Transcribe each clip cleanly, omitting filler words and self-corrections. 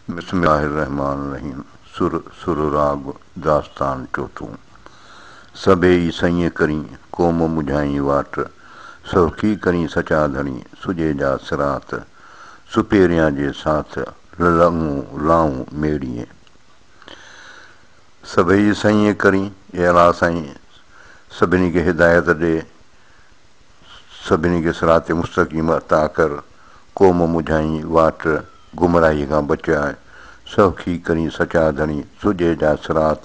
बिस्मिल्लाहिर्रहमानिर्रहीम। सुर राग दास्तान चौथों। सबेई सईं करी कोम मुझाई वाट, सौखी करी सचा धणी सुजे जा सिरात, सुपेरियां जे साथ लंगू लाऊं मेड़िए। सभई सईं करी, ए अला साईं सभिनी खे हिदायत ॾे, सभिनी खे सिरात मुस्तक़ीम अता कर, कोम मुझाई वाट गुमराही खां बचाए, सौखी करी सचा धणी सुजे जा सिरात,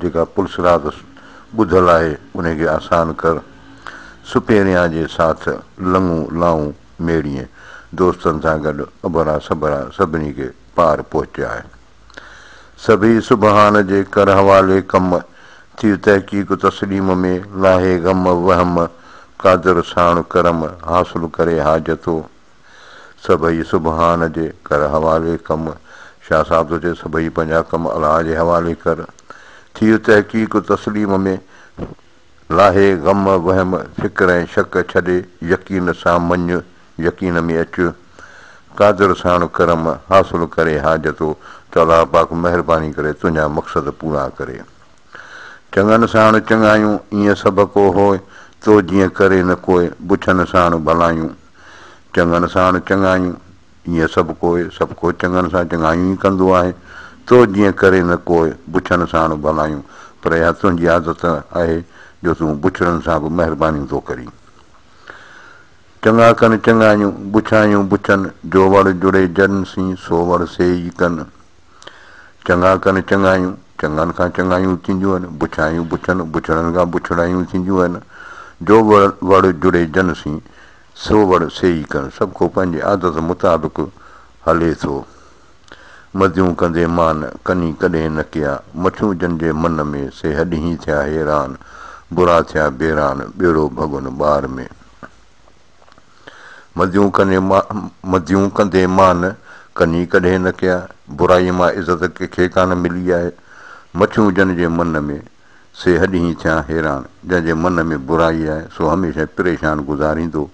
जेका पुलसिरात ॿुधल आहे उनखे आसान कर, सुपेरियां जे साथ लंगू लाऊं मेड़िए, दोस्तनि सां गॾु अबरा सबरा सभिनी खे पार पहुचाए। सभई सुबहान जे कर हवाले कम, थी तहक़ीक़ तस्लीम में लाहे गम वहम, कादर साण करम हासिल करे हाजतो। सभई सुबहान जे कर हवाले कम, शाह साहब थो चए सभई पंहिंजा कम अलाह जे हवाले कर, थी तहक़ीक़ तस्लीम में लाहे गम वहम, फ़िक्र ऐं शक छॾे यकीन सां मञ, यकीन में अच, कादर साण करम हासिल करे हाजतो, त अलाह पाक महिरबानी करे तुंहिंजा मक़सद पूरा करे। चङनि साण चङायूं ईअं सभु को होए, तो जीअं करे न कोई बुछनि साण भलायूं। चङनि साण चङायूं ईअं सभु को चङनि सां चङायूं ई कंदो आहे, तो जीअं करे न कोई बुछनि साण भलायूं। पर इहा तुंहिंजी आदत आहे जो तूं बुछड़नि सां बि महिरबानी थो करी। चङा कनि चङायूं बुछायूं बुछनि, जो वड़ जुड़े जन सी सो वड़ से ई कनि। चङा कनि चङायूं चङनि खां चङायूं थींदियूं आहिनि, बुछायूं बुछनि बुछड़नि खां बुछड़ायूं थींदियूं आहिनि, जो वड़ जुड़े जन सी सो वड़ से ई कनि। सभु को पंहिंजी आदत मुताबिक़ हले थो। मदियूं कंदे मान कनी कॾहिं न कया, मछूं जन जे मन में से हॾीं थिया हैरान, बुरा थिया बेरान ॿेड़ो भॻुन ॿार में। मदियूं कंदे मान कनी कॾहिं न कया, बुराई मां इज़त कंहिंखे कान मिली आहे। मछूं जन जे मन में से हॾीं थिया हैरान, जंहिंजे मन में बुराई आहे सो हमेशह परेशान गुज़ारींदो।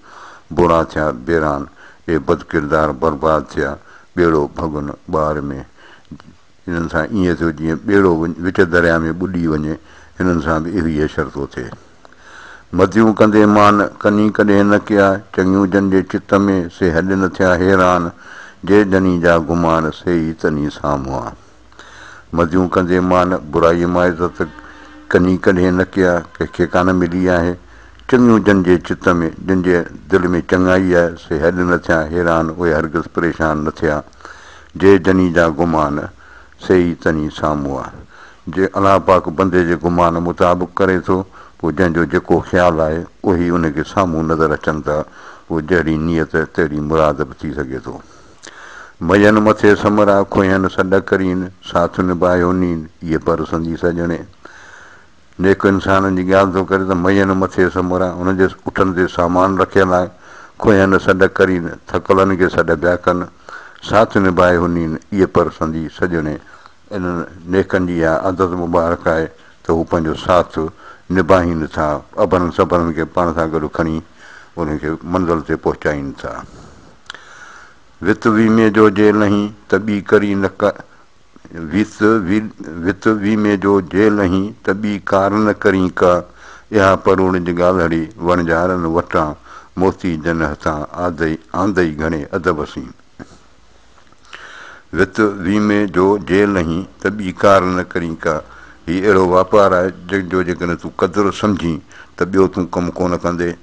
बुरा थिया बेरान, ए बदकिरदार बर्बाद थिया ॿेड़ो भॻुन ॿार में। हिननि सां ईअं थियो जीअं ॿेड़ो विच दरिया में ॿुॾी वञे, हिननि सां बि इहो असरु थो थिए। मदियूं कंदे मान कनी कॾहिं न कया, चङियूं जन जे चित में से हॾ न थिया हैरान, जे जनी जा गुमान से ई तनी साम्हूं आहे। मदियूं कंदे मान बुराई मां इज़त कनी कॾहिं न कया, कंहिंखे कान मिली आहे। चङियूं जन जे चित में, जिन जे दिलि में चङाई आहे से हॾ न थिया हैरान, उहे हरगिज़ परेशान न थिया। जे जनी जा गुमान से ई तनी साम्हूं आहे। जे अलाह पाक बंदे जे गुमान मुताबिक़ करे थो, पोइ जंहिंजो जेको ख़्यालु आहे उहे उनखे साम्हूं नज़र अचनि था। पोइ जहिड़ी नियत तहिड़ी मुराद बि थी सघे थो। मयनि मथे समरा खोयनि सॾ करीन, साथ निभायो नीन इहे पर संदी सॼणे। नेक इंसाननि जी ॻाल्हि थो करे त मयनि मथे समरा, हुनजे उठनि ते सामान रखियलु आहे। खोयनि सॾ करीन, थकलनि खे सॾ पिया कनि, साथ निभायो नीन इहे पर संदी सॼणे। इन्हनि नेकनि जी इहा आदत मुबारक आहे त हू पंहिंजो साथ निभाइनि था, अबरनि सबरनि खे पाण सां गॾु खणी उनखे मंज़िल ते पहुचाइनि था। वित वीमे जो जेल नहीं त ॿी करी न वित वीमे जो जेल ही त ॿी कार न करी का, इहा परूण जी ॻाल्हि वणझारनि वटां मोती जन हथां आंदई घणे अदब सी। वित वीमे जो जेल नहीं त ॿी कार न करी का, हीउ अहिड़ो वापारु आहे जंहिंजो जेकॾहिं तूं क़दुरु सम्झी त ॿियो तूं कमु कोन कंदे।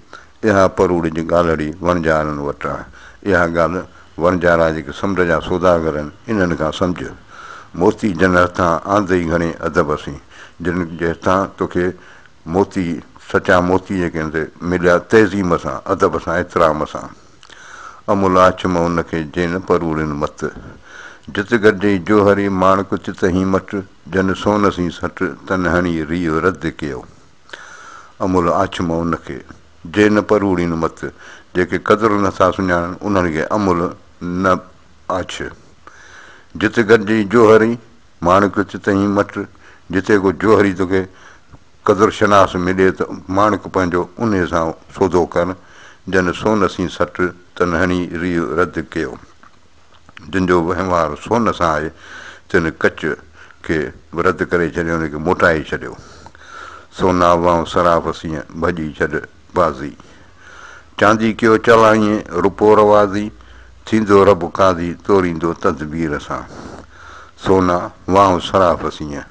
इहा परूड़ जी ॻाल्हि वणझारनि वटां, इहा ॻाल्हि वणझारा जेके समुंड जा सौदागर आहिनि इन्हनि खां सम्झ। मोती जन हथां आंदई घणे अदब सी, जिन जे हथां तोखे मोती सचा मोती जेके आहिनि मिलिया तहज़ीम सां अदब सां एतिराम सां। अमुल आछम उनखे जेन परूड़नि मत, जित गॾिजई जोहरी माणक चित ही मट, जन सोन सी सट तन हणी रीह रद्द कयो। अमुल आछम उनखे जेन परूड़ीनि मत, जेके क़दुरु नथा सुञाणनि उन्हनि खे अमुल न आछ। जिते गॾिजई जोहरी माणक चित ही मट, जिते को जोहरी तोखे क़दुरु शनास मिले त माणक पंहिंजो उन सां सौदो कर। जन सोन सी सट तन हणी रीह रद्द कयो। जिन जो वहिंवार सोन सां आहे तिन कच खे रद्द करे छॾियो हुनखे मोटाए छॾियो। सोना वाऊं सराफ़ सीअं भॼी छॾ बाज़ी, चांदी कयो चलाईं रुपो रवाज़ी, थींदो रब काज़ी तोरींदो तदबीर सां। सोना वाऊं सराफ़ सीअं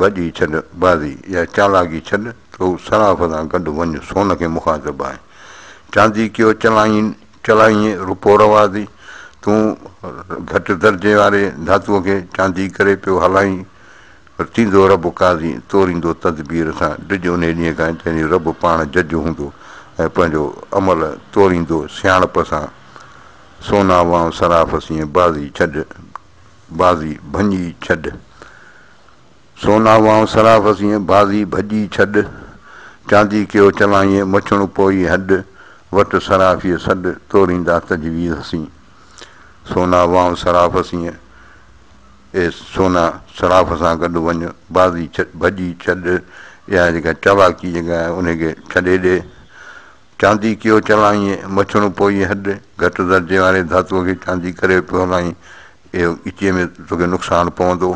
भॼी छॾ बाज़ी, या चालाकी छॾ तो सराफ़ सां गॾु वञ, सोन खे मुखातिबु आहे। चांदी कयो चलाईं रुपो रवाज़ी, तूं घटि दर्जे वारे धातुअ खे चांदी करे पियो हलाईं, थींदो रब काज़ी तोरींदो तदबीर सां। डिॼ उन ॾींहं खां जंहिं रब पाण जज हूंदो ऐं पंहिंजो अमल तोरींदो सियाणप सां। सोना वाऊं सराफ़ सीअं बाज़ी छॾ बाज़ी भञी छॾ, सोना वाऊं सराफ़ सीअं बाज़ी भॼी छॾ, चांदी कयो चलाईं मछणु पोई हॾ, वटि सराफ़ीअ सॾ तोरींदा तजवीज़ सी। सोना वाऊं सराफ़ सीअं सोना सराफ़ सां गॾु वञ, बाज़ी भॼी छॾ, इहा जेका चालाकी जेका आहे उनखे छॾे ॾे। चांदी कयो चलाईं मछणु पोई हॾ, घटि दर्जे वारे धातुअ खे चांदी करे पियो हलाईं, इहो इचीअ में तोखे नुक़सानु पवंदो।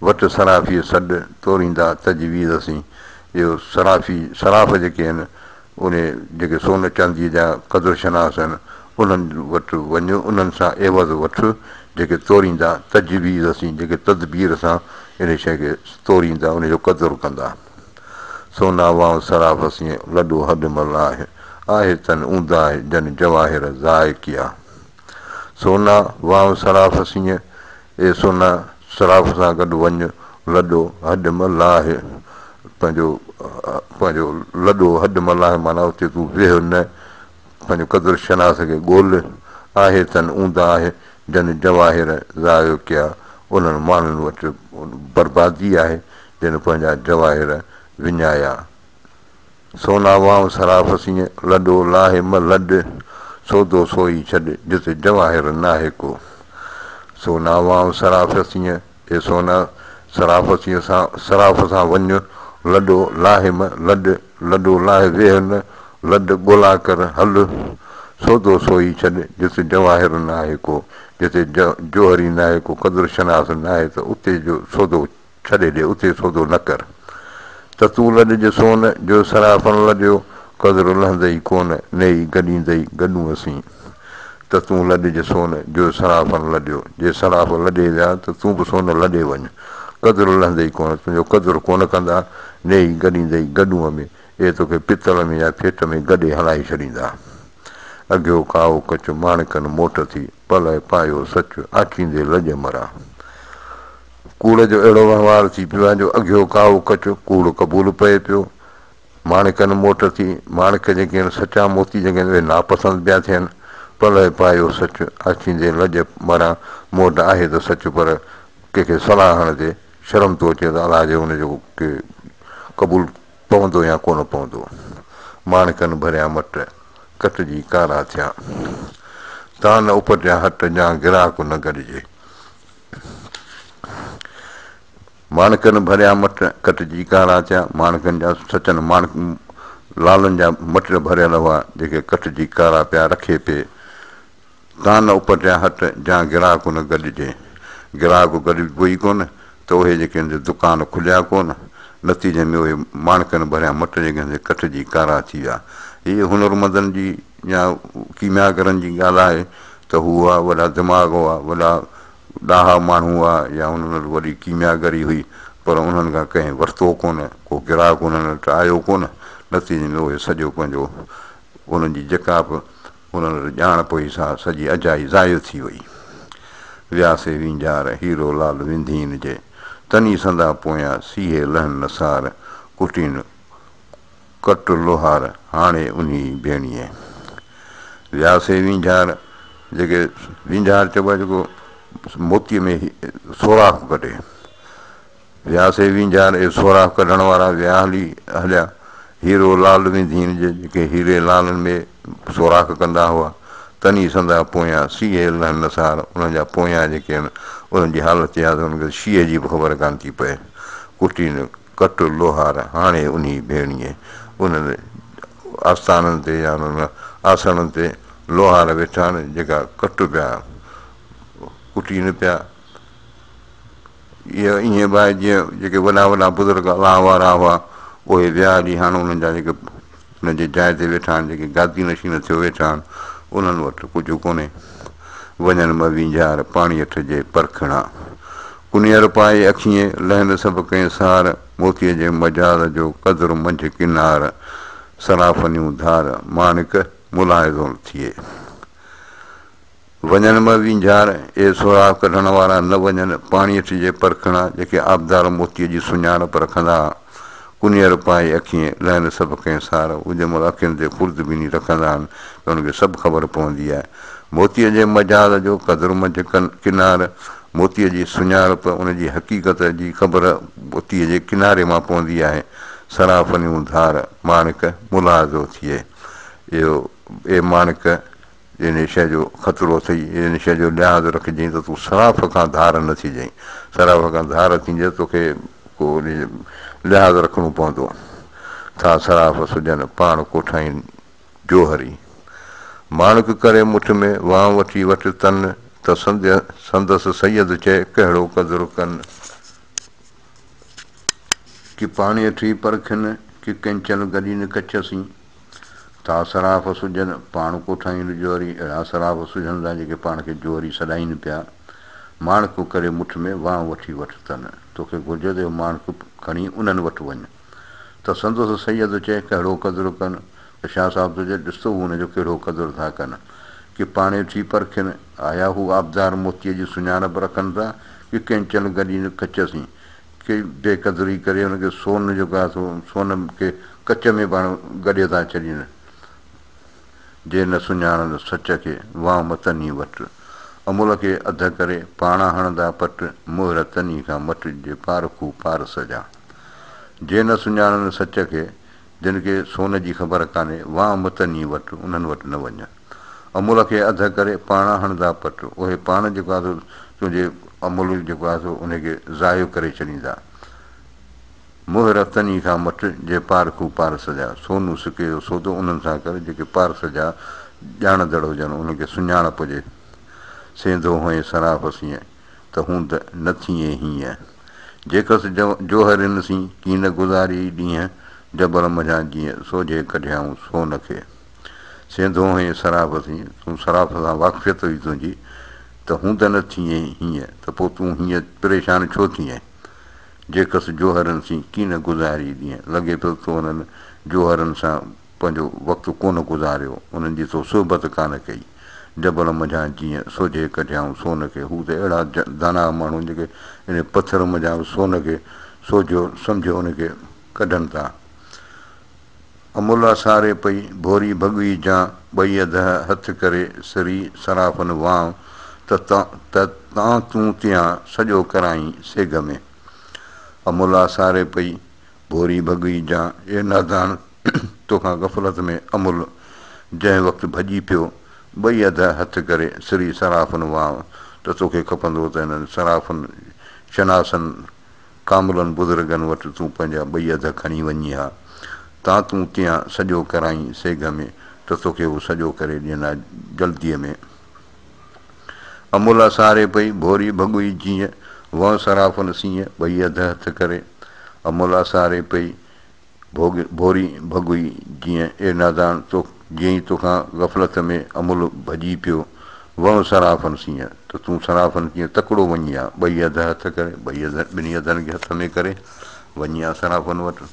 वटि सराफ़ीअ सॾ तोरींदा तजवीज़ सी। इहो सराफ़ जेके आहिनि उन जेके सोन चांदीअ जा क़दुरु शनास आहिनि उन्हनि वटि वञ, उन्हनि सां एवज़ वठि जेके तोरींदा तजवीज़ सी, जेके तदबीर सां इन शइ खे तोरींदा, उनजो क़दुरु कंदा। सोना वाऊं सराफ़ सीअं लॾो हॾमल आहे तन ऊंदा आहे जन जवाहिर ज़ाए किया। सोना वाऊं सराफ़ सीअं सोना सराफ़ सां गॾु वञ, लॾो हॾमल आहे, पंहिंजो लॾो हॾमल आहे, माना उते तूं वेह न, पंहिंजो क़दुरु शनास खे ॻोल्ह। आहे तन ऊंदा आहे जन जवाहिर ज़ायो किया, उन्हनि माण्हुनि वटि बर्बादी आहे जिन पंहिंजा जवाहिर विञाया। सोना वाऊं सराफ़ सीअं लॾो लाहे लॾ, सौदो सोई छॾ जिते जवाहिर नाहे को। सोना वाऊं सराफ़ सीअं सोना सराफ़ सां वञ, लॾो लाहे लॾ, लॾो लाहे वेह न, लॾ ॻोल्हा कर हल, सौदो सोई छॾ जिते जवाहिर नाहे को। जिते जोहरी नाहे को, क़दुरु शनास नाहे त उते जो सौदो छॾे ॾे, उते सौदो न कर। त तूं लॾ सोन जो सराफ़न लॾियो, क़दुरु लहंदई कोन नेई गॾींदई गॾूअ सी। त तूं लॾ सोन जो सराफ़न लॾियो, जे सराफ़ लॾे विया त तूं बि सोन लॾे वञ, क़दुरु लहंदई कोन, तुंहिंजो क़दुरु कोन कंदा, नेई गॾींदई गॾूअ में, इहे तोखे पितल में या फेट में गॾे हलाई छॾींदा। अॻियो काओ कचु माणिकनि मोट थी, पल पायो सच आखींदे लॼ मरा। कूड़ जो अहिड़ो वहिंवार थी पियो आहे जो अॻियो काओ कचु कूड़ क़बूल पए पियो। माणिकनि मोट थी, माणिक जेके आहिनि सचा मोती जेके आहिनि उहे नापसंदि पिया थियनि। पल पायो सच आखींदे लॼ मरा, मोट आहे त सच पर कंहिंखे सलाहण ते शर्म थो अचे त अलाह जे हुनजो के क़बूल पवंदो या कोन पवंदो। माणिकनि भरिया मट कटिजी कारा थिया, तां न उपटिया हट जा गिराक न गॾिजे। माणिकनि भरिया मट कटिजी कारा थिया, माणिकनि जा सचनि लालनि जा मट भरियल हुआ जेके कटिजी कारा पिया रखे पिए। तां न उपटिया हट जा गिराक न गॾिजे, गिराक गॾिजो ई कोन त उहे जेके आहिनि दुकान खुलिया कोन, नतीजे में उहे माणिकनि भरिया मट जेके आहिनि कटिजी कारा थी विया। हीअ हुनरमंदनि जी या कीमियागरनि जी ॻाल्हि आहे त हू हुआ वॾा दिमाग़ हुआ, वॾा ॾाहा माण्हू हुआ, या हुननि वटि वॾी कीमियागरी हुई, पर उन्हनि खां कंहिं वरितो कोन, को गिराक उन्हनि वटि आयो कोन। नतीजे में उहे सॼो पंहिंजो उन्हनि जी जेका बि उन्हनि वटि ॼाण पई सां सॼी अजाई ज़ायो थी वई। वियासे वींजार हीरो लाल विंधीन जे, तनी संदा पोयां सीहे लहन नसार, कुटीन कट लोहार हाणे उन्ही भेणीअ। वियासे वींझार, जेके वींझार चइबो आहे जेको मोतीअ में सोराख़ कढे, वियासे वींझार इहे सोराख़ कढण वारा विया हलिया हीरो लाल विंधीन जे, जेके हीरे लालनि में सोराख़ कंदा हुआ। तनी संदा पोयां सीहे लहन नसार, उन्हनि जा पोयां जेके आहिनि उन्हनि जी हालत इहा त उनखे शीअ जी बि ख़बर कान थी पए। कुटीन कट लोहार हाणे उन्ही भेणीअ, उन्हनि आस्थाननि ते या उन्हनि आसननि ते लोहार वेठा आहिनि जेका कट पिया कुटीनि पिया। इहा ईअं बि आहे जीअं जेके वॾा वॾा बुज़ुर्ग अलाह वारा हुआ उहे विया हली, हाणे उन्हनि जा जेके हुन जे जाइ ते वेठा आहिनि, जेके गादी नशीन थियो वेठा आहिनि, उन्हनि वटि कुझु कोन्हे। वञनि म वींझार पाणी अठ जे परखिणा, कुनियर पाए अखियूं लहनि सभु कंहिं सार, मोतीअ जे मजाल जो कदुरु मंझि किनार, सराफनियूं धार माणिक मुलाहिज़ो थिए। वञनि म वींझार ए सुराख कढण वारा न वञनि पाणीअ जे परखिणा, जेके आबदार मोतीअ जी सुञाणप रखंदा। कुनियर पाए अखियूं लहनि सभु कंहिं सार, उहे जंहिंमहिल अखियुनि ते खुर्दबीनी रखंदा आहिनि त उनखे सभु ख़बर पवंदी आहे। मोतीअ जे मजाल जो कदुरु मंझि किनार, मोतीअ जी सुञाणप उनजी हक़ीक़त जी ख़बर मोतीअ जे किनारे मां पवंदी आहे। सराफनियूं धार माणिक मुलाहिज़ो थिए। इहो ए माणिक इन शइ जो ख़तरो अथई, इन शइ जो लिहाज़ रखिजांइ त तूं सराफ़ खां धार न थी जांइ। सराफ़ खां धार थींदे तोखे को उन लिहाज़ रखिणो पवंदो। था सराफ़ सुजनि पाण कोठाइनि जोहरी, माणिक करे मुठ में वाह वठी वठि तन, त संदसि सैयद चए कहिड़ो क़दुरु कनि। कि पाणीअ ठी परखिन कि कंचन गॾी न कचसीं, था सराफ़ सुजनि पाण कोठाइनि जोहरी, अहिड़ा सराफ़ सुजनि था जेके पाण खे जोहरी सॾाइनि पिया। माणिक करे मुठ में वाह वठी वठि तन, तोखे घुरिजे त माणिक खणी उन्हनि वटि वञु। त संदसि सैयद चए कहिड़ो क़दुरु कनि, त शाह साहिब तुंहिंजे ॾिसो हुनजो कहिड़ो क़दुरु था कनि। कि पाणे ठी परखिन आया हू आबदार मोतीअ जी सुञाणप रखनि था, कि कंचन गॾी न कचसीं, कि बेक़दुरी करे हुनखे सोन जेको आहे सो सोन खे कच में पाण गॾे था छॾीनि। जे न सुञाणनि सच खे वाह मतनी वटि, अमुल खे अधु करे पाण हणंदा पट, मोहर तनी खां मट जे पारखू पारस जा। जे न सुञाणनि सच खे, जिन खे सोन जी ख़बर कान्हे, वाह मतनी वटि उन्हनि वटि न वञ। अमुल खे अधु करे पाण हणंदा पट, उहे पाण जेको आहे सो तुंहिंजे अमुल जेको आहे सो उनखे ज़ायो करे छॾींदा। मोहर तनी खां मट जे पारखू पारस जा, सोनू सिके जो सौदो उन्हनि सां कर जेके पारस जा ॼाणंदड़ हुजनि, उनखे सुञाणप हुजे। सेंधो हुअं सराफ़ सीअं त हूं त न थिए हीअं, जेकसि जोहर ॾिनसीं कीन गुज़ारी ॾींहं, जबल मझां जीअं सोझे कढियाऊं सोन खे। सेंधो हुअं सराफ़ सी, तूं सराफ़ सां वाक़फ़ियत हुई तुंहिंजी, त हूं त न थिए हीअं, त पोइ तूं हीअं परेशान छो थिए। जेकसि जोहरनि सी कीन गुज़ारी ॾींहं, लॻे पियो तो उन्हनि जोहरनि सां पंहिंजो वक़्तु कोन गुज़ारियो, उन्हनि जी तो सोहबत कान कई। जबल मझां जीअं सोझे कढियाऊं सोन खे, हू त अहिड़ा दाना माण्हू जेके इन पथर मझां सोन खे सोझो सम्झो उनखे कढनि था। अमुला सारे पई भोरी भॻवी जां, ॿई अध हथु करे सरी सराफ़नि वांव, त तां तूं तियां सॼो कराई सेग में। अमुला सारे पई भोरी भॻवी जां, ए नादान तोखां ग़फ़लत में अमुल जंहिं वक़्तु भॼी पियो, ॿई अध हथु करे सरी सराफ़नि वांव, त तोखे खपंदो त हिननि सराफ़नि शनासनि कामिलनि बुज़ुर्गनि वटि तूं पंहिंजा ॿई अध खणी वञी हा। तां तूं तियां सॼो कराई सेग में, त तोखे हू सॼो करे ॾींदा जल्दीअ में। अमुला सारे पई भोरी भॻवी जीअं, वह सराफ़नि सीअं ॿई अध हथु करे। अमुला सारे पई भोरी भॻवी जीअं, ए नादान तो जीअं ई तोखां ग़फ़लत में अमुल भॼी पियो, वह सराफ़नि सीअं त तूं सराफ़नि कीअं तकिड़ो वञी हा, ॿई अध हथु करे, ॿिन्ही अधनि खे हथ में करे वञी हा सराफ़नि वटि।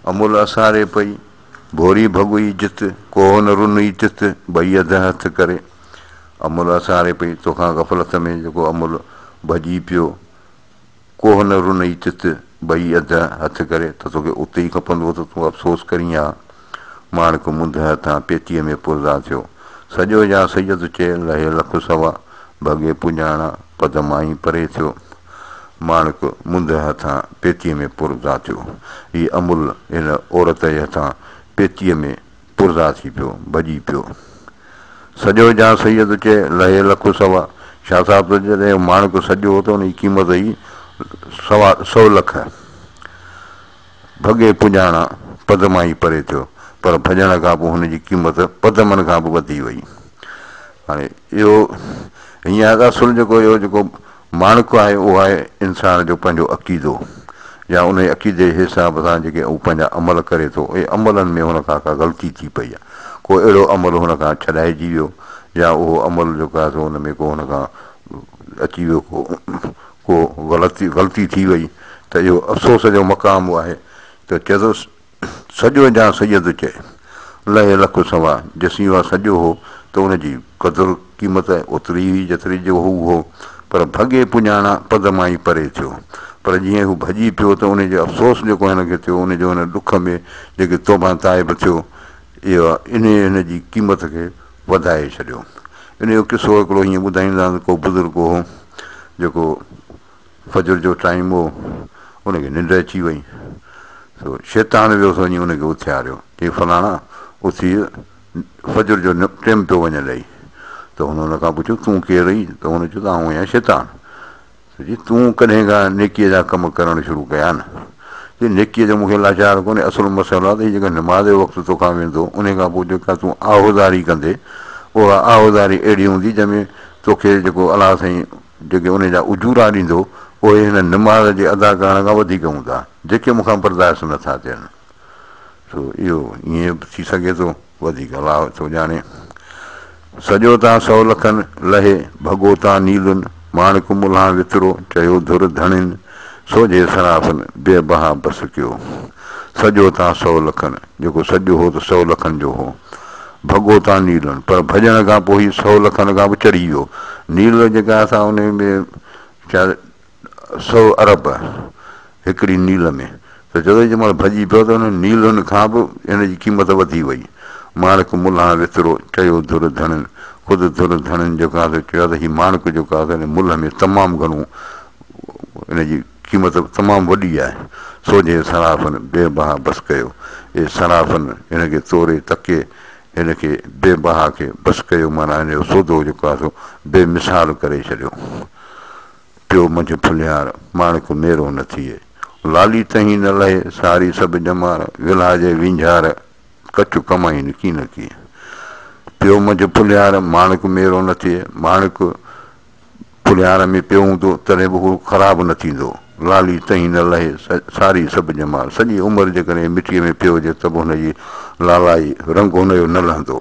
अमुल असारे पई भोरी भॻवी जित, कोह न रुनी तित, ॿई अध हथु करे। अमुल असारे पई तोखां ग़फ़लत में जेको अमुल भॼी पियो, कोह न रुनई तित, ॿई अध हथु करे, त तोखे उते ई खपंदो त तूं अफ़सोस करीं हा। माणिक मुंद हथां पेतीअ में पुरज़ा थियो, सॼो या सैयद चए लहे लख सवा, भॻे पुॼाणा पद मां ई परे थियो। माणिक मुंद हथां पेतीअ में पुरज़ा थियो, हीअ अमुल हिन औरत जे हथां पेतीअ में पुरज़ा थी पियो, भॼी पियो। सॼो जा सैयद चए लहे लख सवा, शाह साहिब त जॾहिं माणिक सॼो हो त हुनजी क़ीमत हुई 100 लख। भॻे पुॼाणा पद मां ई परे थियो, पर भॼण खां पोइ हुनजी क़ीमत पदमनि खां बि वधी वई। हाणे इहो हीअं असुलु जेको इहो जेको माणिक आहे उहो आहे इंसान जो पंहिंजो अक़ीदो, या उन अक़ीदे जे हिसाब सां जेके हू पंहिंजा अमल करे थो, उहे अमलनि में हुन खां का ग़लती थी पई आहे, को अहिड़ो अमल हुन खां छॾाइजी वियो, या उहो अमल जेको आहे हुन में को हुन खां अची वियो को ग़लती थी वई, त इहो अफ़सोस जो मक़ाम आहे। त चए थो सॼो जा सैयद चए लहे लख सवा, जेसीं उहा सॼो हो त उनजी क़दुरु क़ीमत ओतिरी हुई जेतिरी जो हू हो, पर भॻे पुॼाणा पद मां ई परे थियो। पर जीअं हू भॼी पियो त उनजो अफ़सोस जेको हिनखे थियो, उनजो हुन डुख में जेके तौबा ताइब थियो, इहो हिनजी क़ीमत खे वधाए छॾियो। इन जो किसो हिकिड़ो हीअं ॿुधाईंदा त को बुज़ुर्ग हो जेको फजर जो टाइम हो, उनखे निंड अची वई, सो शैतान वियो सो वञी उनखे उथियारियो, चई फलाणा उथी फजर जो टाइम पियो वञे ॾेई। त हुन खां पुछियो तूं केरु रही? त हुन चयो त आउं आहियां शैतान। जी तूं कॾहिं खां नेकीअ जा कम करणु शुरू कया न? जी नेकीअ जो मूंखे लाचार कोन्हे, असुलु मसइलो आहे त हीअ जेका निमाज़ जो वक़्तु तोखां वेंदो, उन खां पोइ जेका तूं आहुदारी कंदे, उहा आहुदारी अहिड़ी हूंदी जंहिंमें तोखे जेको अलाह साईं जेके उन जा उजूरा ॾींदो, उहे हिन निमाज़ जे अदा करण खां वधीक हूंदा, जेके मूंखां बर्दाश्त नथा थियनि। सो इहो ईअं बि थी सघे थो, वधीक अलाह थो ॼाणे। सॼो तां 100 लखनि लहे भॻो तां नीलुनि, माणिक मुल्हा वितिरो चयो धुर धणिन, सोझे सराफ़नि बेबहा बस कयो। सॼो तां 100 लखनि, जेको सॼो हो त 100 लखनि जो हो, भॻो तां नीलुनि, पर भॼण खां पोइ ई 100 लखनि खां बि चढ़ी वियो। नील जेका असां उन में छा 100 अरब हिकिड़ी नील में, त जॾहिं जंहिं महिल भॼी पियो त हुन नीलुनि खां बि हिनजी क़ीमत वधी वई। माणिक मुल्हा वितिरो चयो धुर धणिन, ख़ुदि धुर धणिन जेको आहे चयो त हीउ माणिक जेको आहे मुल्ह में तमामु घणो हिनजी क़ीमत तमामु वॾी आहे। सोझे सराफ़नि बेबहा बस कयो, इहे सराफ़नि हिनखे तोरे तके हिनखे बेबहा खे बस कयो, माना हिन जो सौदो जेको आहे सो बेमिसाल करे छॾियो। पियो मंझि फुलियार माणिक मेरो न थिए, लाली तही न लहे सारी सभु ॼमार, विलाजे विंझार कचु कमाइनि की न की। पियो मंझि फुलियार माणिक मेरो न थिए, माणिक फुलियार में पियो हूंदो तॾहिं बि उहो ख़राबु न थींदो। लाली तही न लहे सारी सभु ॼमार, सॼी उमिरि जेकॾहिं मिटीअ में पियो हुजे त बि हुनजी लालाई रंग हुनजो न लहंदो।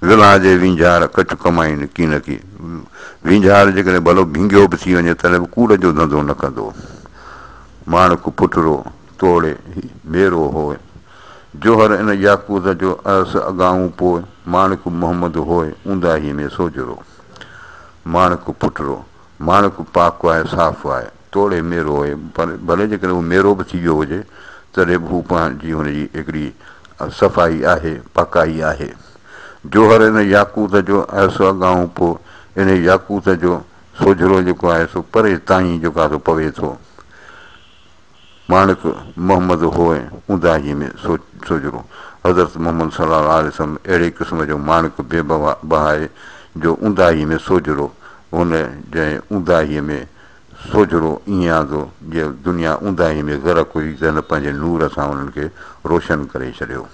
विलाजे विंझार कचु कमाइनि की न की, विंझार जेकॾहिं भलो भींगियो बि थी वञे तॾहिं बि कूड़ जो धंधो न कंदो। माणिक पुटरो तोड़े मेरो होए, जोहर इन याकूत जो अरस अगाऊं पोइ, माणिक मोहम्मद होए ऊंदाही में सोजरो। माणिक पुटरो, माणिक पाक आहे साफ़ आहे, तोड़े मेरो होए, पर भले जेकॾहिं उहो मेरो बि थी वियो हुजे तॾहिं बि हू पंहिंजी हुनजी हिकिड़ी सफ़ाई आहे, पकाई आहे। जोहर इन याकूत जो अरस अगाऊं पोइ, इन याकूत जो सोजरो जेको आहे सो परे ताईं जेको आहे सो पवे थो। माणिक मोहम्मद होए ऊंदाही में सोजरो, हज़रत मोहम्मद सल्लल्लाहु अलैहि वसल्लम अहिड़े क़िस्म जो माणिक बेबहाए जो ऊंदाही में सोजरो, हुन जंहिं ऊंदाहीअ में सोजरो ईअं आंदो जीअं दुनिया ऊंदाही में ग़रक़ हुई त हिन पंहिंजे नूर सां उन्हनि खे रोशन करे छॾियो।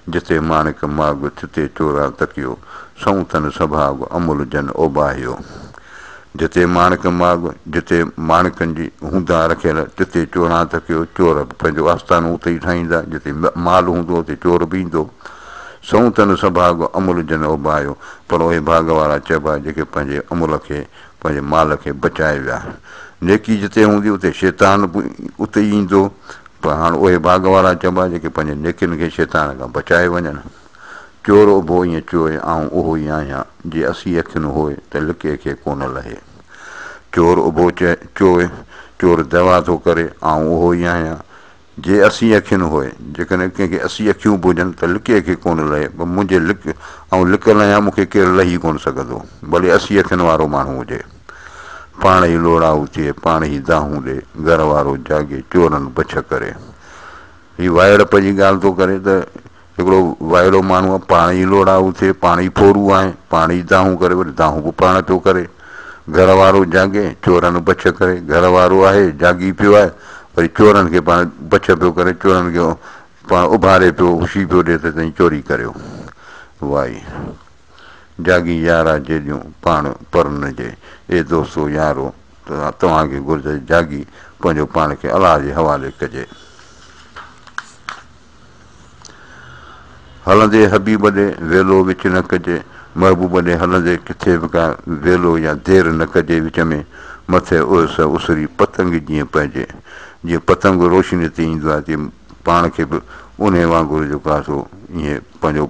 जिते माणिक माॻ तिते चोरा तकियो, सौंथन सभाॻ अमुल जन ओबाहियो। जिते माणिक माॻ, जिते माणिकनि जी हूंदा रखियल तिते चोरां तकियो, चोर बि पंहिंजो आस्थानो उते ई ठाहींदा, जिते माल हूंदो उते चोर बि ईंदो। सौंथन सभाॻ अमुल जन ओबाहियो, पर उहे भाग वारा चइबा जेके पंहिंजे अमुल खे पंहिंजे माल खे बचाए विया। नेकी जिते हूंदी उते शैतान बि उते ई ईंदो, पर हाणे उहे भाग वारा चइबा जेके पंहिंजे नेकियुनि खे शैतान खां बचाए वञनि। चोर उभो ईअं चोए आऊं उहो ई आहियां, जे असी अखियुनि होए त लिके खे कोन लहे। चोर उभो चोए, चोर दवा थो करे आऊं उहो ई आहियां, जे असी अखियुनि होए, जेकॾहिं कंहिंखे 80 अखियूं बि हुजनि त लिके खे कोन लहे। पर मुंहिंजे लिकल आहियां, मूंखे केरु लही कोन सघंदो, भले 80 अखियुनि वारो माण्हू हुजे। पाण ई लोड़ाऊ थिए पाण ई दाहूं ॾे, घर वारो जागे चोरनि बछ करे। हीअ वाइड़प जी ॻाल्हि थो करे त हिकिड़ो वाइड़ो माण्हू आहे, पाण ई लोड़ाऊ थिए पाण ई फोरू आहे, पाण ई दाहूं करे, वरी दाहूं बि पाण पियो करे। घर वारो जागे चोरनि बछ करे, घर वारो आहे जागी पियो आहे, वरी चोरनि खे पाण बछ पियो करे, चोरनि खे पाण उभारे पियो उशी पियो ॾिए त तई चोरी करियो वाई जागी यारा जेॾियूं पाण पर न जे ए दोस्तो यारो तव्हांखे घुरिजे जागी पंहिंजो पाण खे अलाह जे हवाले कजे हलंदे हबीब ॾे वेलो विच न कजे महबूब ॾे हलंदे किथे बि का वेलो या देरि न कजे विच में मथे उस उसरी पतंग जीअं पइजे जीअं पतंग रोशनी ते ईंदो आहे तीअं पाण खे बि उन वांगुरु जेको आहे सो ईअं पंहिंजो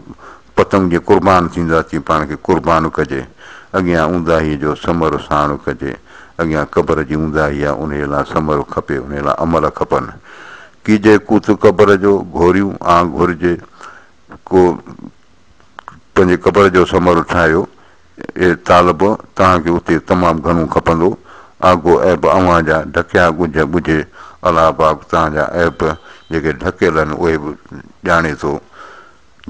पतंग जीअं क़ुर्बान थींदो आहे तीअं पाण खे क़ुर्बान कजे अॻियां ऊंदाहीअ जो समर साण कजे अॻियां क़बर जी ऊंदाही आहे उन लाइ समर खपे उन लाइ अमल खपनि कीजे कूत क़बर जो घोरियूं घुरिजे को पंहिंजे क़बर जो समर ठाहियो ए तालब तव्हांखे उते तमामु घणो खपंदो आगो ऐब अव्हां जा ढकिया ॻुझ ॿुझे अलाह पाक तव्हांजा ऐब जेके ढकियल आहिनि उहे बि ॼाणे थो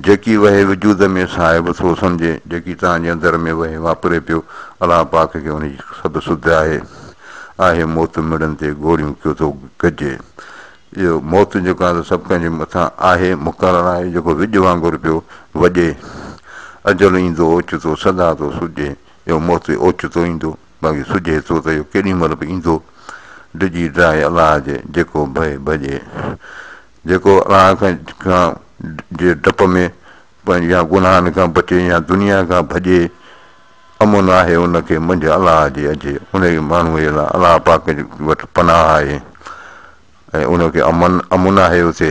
जेकी वहे वजूद में साहिब थो सम्झे जेकी तव्हांजे अंदरि में वहे वापरे पियो अलाह पाक खे उनजी सभु सुध आहे मौत मिड़नि ते गोरियूं कयो थो गजे इहो मौत जेको आहे सभु कंहिंजे मथां आहे मुक़ररु आहे जेको विॼ वांगुरु पियो वॼे अजल ईंदो ओचितो सदा थो सुॼे इहो मौत ओचितो ईंदो बाक़ी सुॼे थो त इहो केॾी महिल बि ईंदो डिॼी ड्राए अलाह जे जेको भए भॼे जेको अलाह खां जे डप में पंहिंजी या गुनाहनि खां बचे या दुनिया खां भॼे अमुन आहे उनखे मंझि अलाह जे अचे उन माण्हूअ जे लाइ अलाह पाक वटि पनाह आहे ऐं उनखे अमुन आहे उते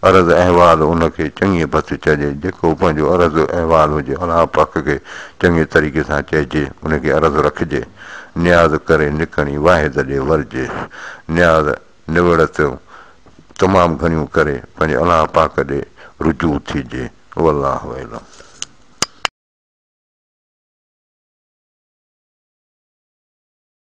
अर्ज़ अहवाल उनखे चङी भत चइजे जेको पंहिंजो अर्ज़ अहवाल हुजे अलाह पाक खे चङे तरीक़े सां चइजे उनखे अर्ज़ु रखिजे न्याज़ करे निकिरी वाहिद ॾे वरिजे न्याज़ निवड़त तमामु घणियूं करे पंहिंजे अलाह पाक ॾे रुजू थीजे अलाह